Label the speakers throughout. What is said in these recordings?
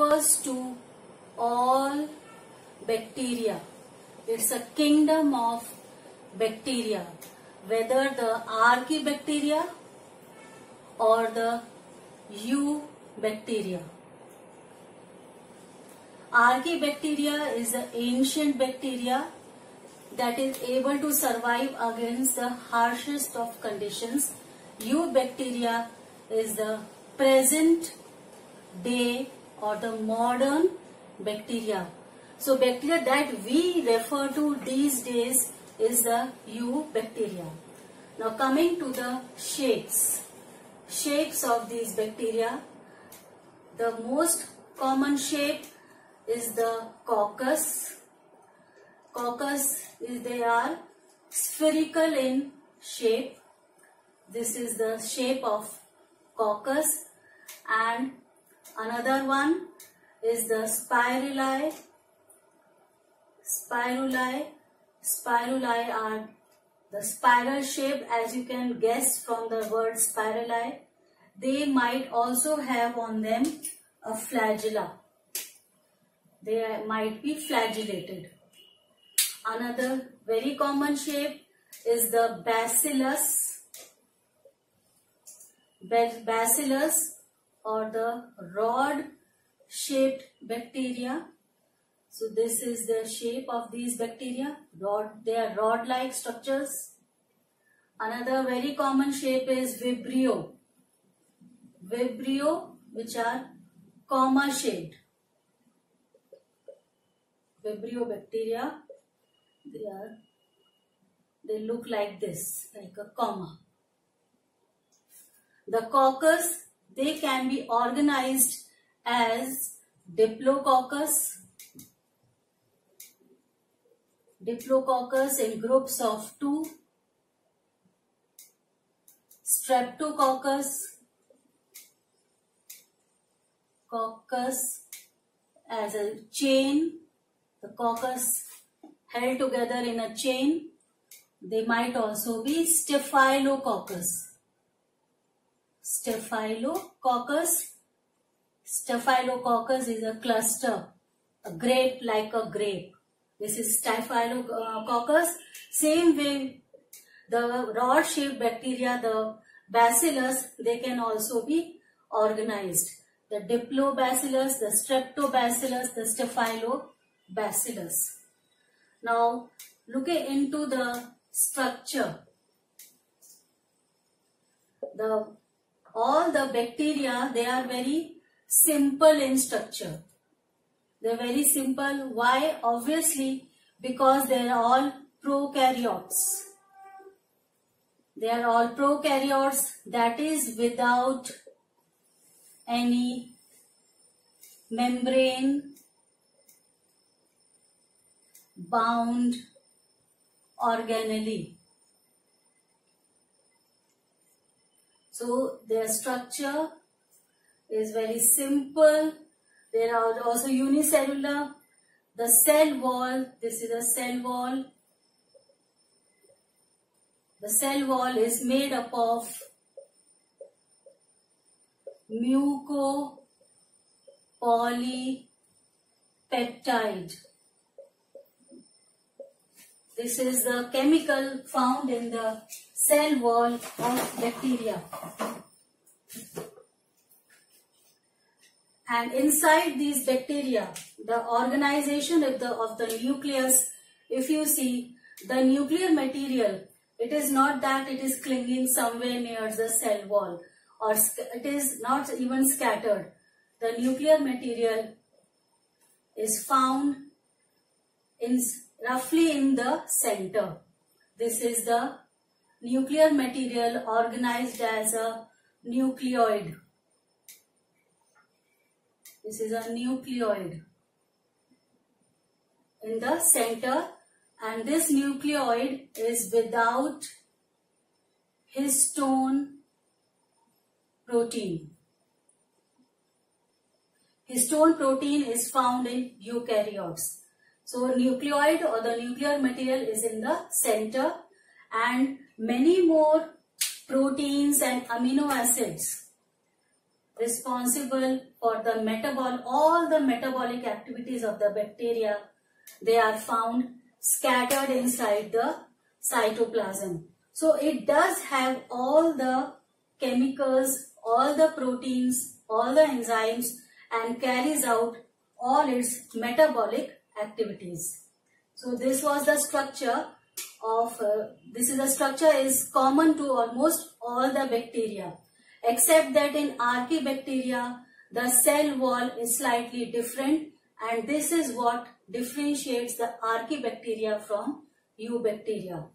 Speaker 1: refers to all bacteria. It's a kingdom of bacteria, whether the Archaebacteria or the Eubacteria. Archaebacteria is an ancient bacteria that is able to survive against the harshest of conditions. Eubacteria is the present day or the modern bacteria. So bacteria that we refer to these days is the Eubacteria. Now coming to the shapes of these bacteria, the most common shape is the coccus. They are spherical in shape. This is the shape of coccus. And another one is the spiruli. Spiruli are the spiral shape, as you can guess from the word spiruli. They might also have on them a flagella. They might be flagellated. Another very common shape is the bacillus. Bacillus or the rod-shaped bacteria. So this is the shape of these bacteria. They are rod-like structures. Another very common shape is Vibrio. Vibrio, which are comma-shaped. Vibrio bacteria, they look like this, like a comma. The coccus, they can be organized as Diplococcus in groups of 2, Streptococcus as a chain, the coccus held together in a chain. They might also be Staphylococcus. Staphylococcus is a cluster, a grape like a grape. This is Staphylococcus. Same way, the rod-shaped bacteria, the bacillus, they can also be organized. The Diplobacillus, the Streptobacillus, the Staphylobacillus. Now, looking into the structure, all the bacteria, they are very simple in structure. They are very simple. Why? Obviously, because they are all prokaryotes. They are all prokaryotes, that is without any membrane bound organelle. So their structure is very simple. They are also unicellular. The cell wall, this is a cell wall. The cell wall is made up of mucopolysaccharides. This is the chemical found in the cell wall of bacteria. And inside these bacteria, the organization of the nucleus, if you see the nuclear material, it is not that it is clinging somewhere near the cell wall, or it is not even scattered. The nuclear material is found roughly in the center. This is the nuclear material organized as a nucleoid. This is a nucleoid in the center, and this nucleoid is without histone protein. Histone protein is found in eukaryotes. So nucleoid or the nuclear material is in the center, and many more proteins and amino acids responsible for all the metabolic activities of the bacteria. They are found scattered inside the cytoplasm. So it does have all the chemicals, all the proteins, all the enzymes, and carries out all its metabolic activities. So this was the structure of, the structure is common to almost all the bacteria, except that in Archaebacteria, the cell wall is slightly different, and this is what differentiates the Archaebacteria from Eubacteria.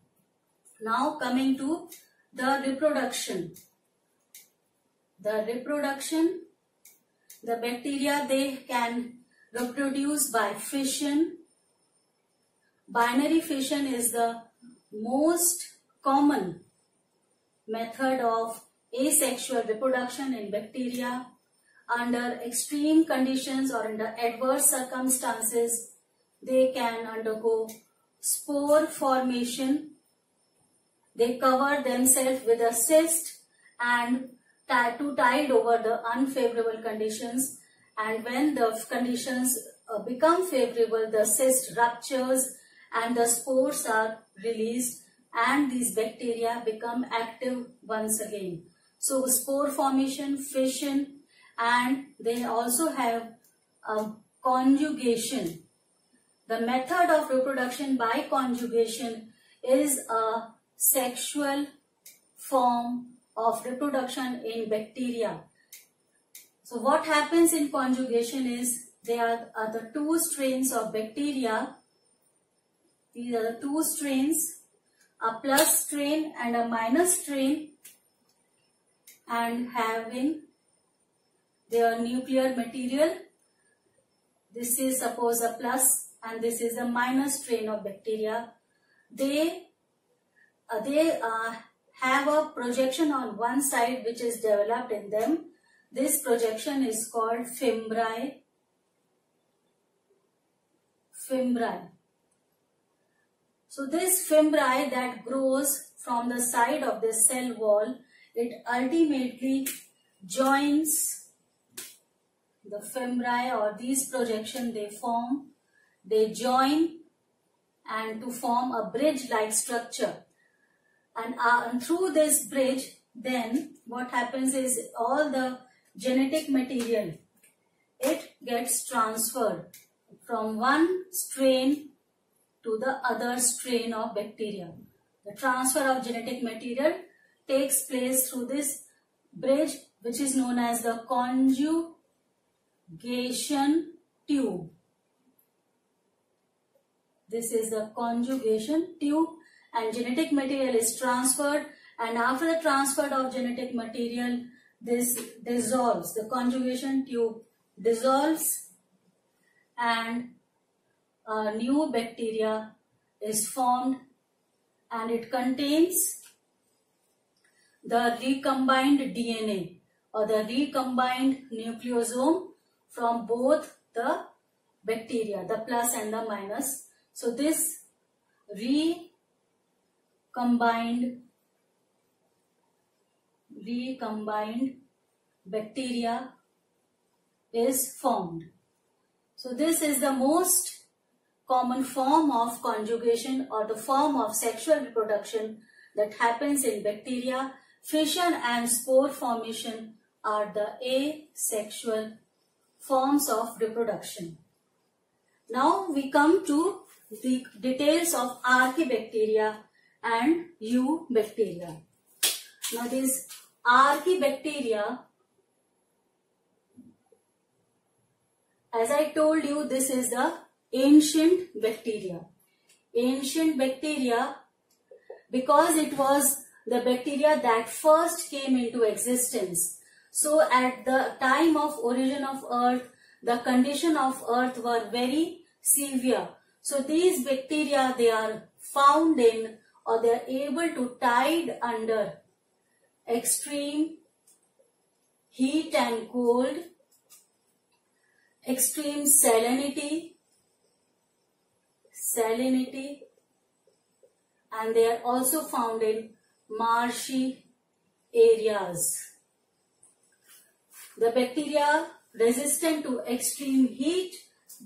Speaker 1: Now coming to the reproduction. The bacteria, they can reproduce by fission. Binary fission is the most common method of asexual reproduction in bacteria. Under extreme conditions or under adverse circumstances, they can undergo spore formation. They cover themselves with a cyst and tide over the unfavorable conditions, and when the conditions become favorable, the cyst ruptures and the spores are released and these bacteria become active once again. So spore formation, fission, and they also have conjugation. The method of reproduction by conjugation is a sexual form of reproduction in bacteria. So what happens in conjugation is there are the two strains of bacteria. These are the two strains, a plus strain and a minus strain, and having their nuclear material. This is suppose a plus and this is a minus strain of bacteria. They have a projection on one side which is developed in them. This projection is called fimbriae. So this fimbriae that grows from the side of the cell wall, it ultimately joins the fimbriae, or these projections they join and to form a bridge-like structure. And through this bridge, then what happens is all the genetic material, it gets transferred from one strain to the other strain of bacteria. The transfer of genetic material takes place through this bridge, which is known as the conjugation tube. This is the conjugation tube, and genetic material is transferred, and after the transfer of genetic material, this dissolves. The conjugation tube dissolves and a new bacteria is formed, and it contains the recombined DNA or the recombined nucleosome from both the bacteria, the plus and the minus. So this recombined bacteria is formed. So this is the most common form of conjugation or the form of sexual reproduction that happens in bacteria. Fission and spore formation are the asexual forms of reproduction. Now we come to the details of Archaebacteria and Eubacteria. Now this Archaebacteria, as I told you, this is the ancient bacteria. Ancient bacteria because it was the bacteria that first came into existence. So at the time of origin of earth, the condition of earth were very severe. So these bacteria, they are found in, or they are able to tide under extreme heat and cold, extreme salinity, and they are also found in marshy areas. The bacteria resistant to extreme heat.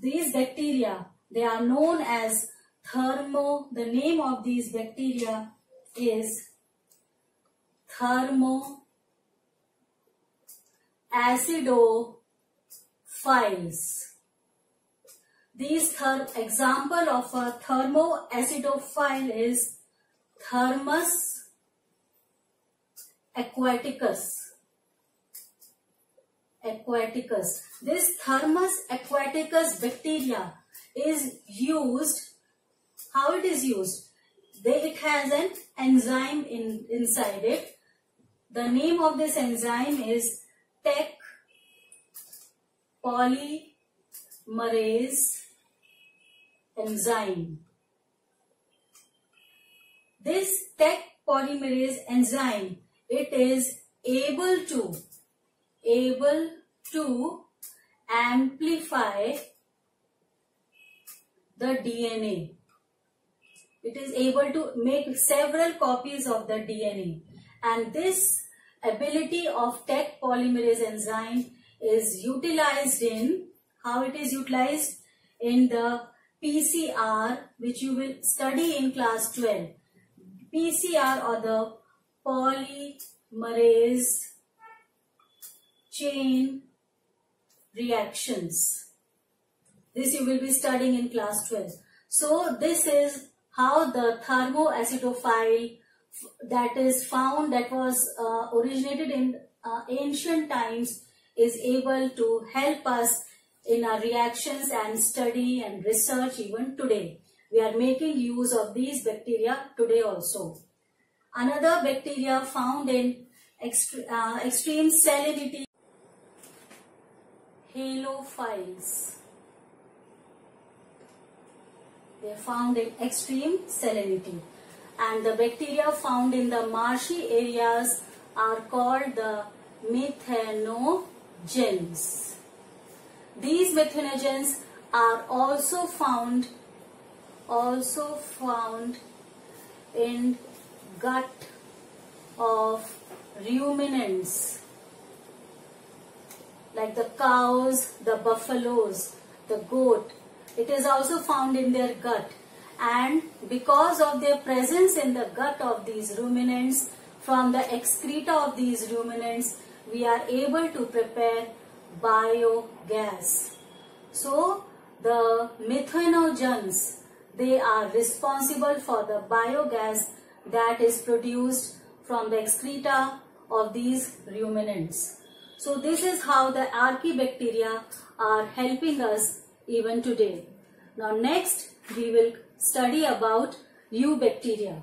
Speaker 1: These bacteria, they are known as the name of these bacteria is thermoacidophiles. These example of a thermoacidophile is Thermus aquaticus. This Thermus aquaticus bacteria is used. How it is used? It has an enzyme inside it. The name of this enzyme is Tec polymerase enzyme. This Tec polymerase enzyme, it is able to amplify the DNA. It is able to make several copies of the DNA, and this ability of Tec polymerase enzyme is utilized in, how it is utilized? In the PCR, which you will study in class 12. PCR, or the polymerase chain reactions. This you will be studying in class 12. So this is how the thermoacidophile that was originated in ancient times is able to help us in our reactions and study and research even today. We are making use of these bacteria today also. Another bacteria found in extreme salinity, halophiles. They are found in extreme salinity, and the bacteria found in the marshy areas are called the methanogens. These methanogens are also found in gut of ruminants like the cows, the buffaloes, the goat. It is also found in their gut, and because of their presence in the gut of these ruminants, from the excreta of these ruminants, we are able to prepare biogas. So the methanogens, they are responsible for the biogas that is produced from the excreta of these ruminants. So this is how the archaebacteria are helping us even today. Now next we will study about eubacteria.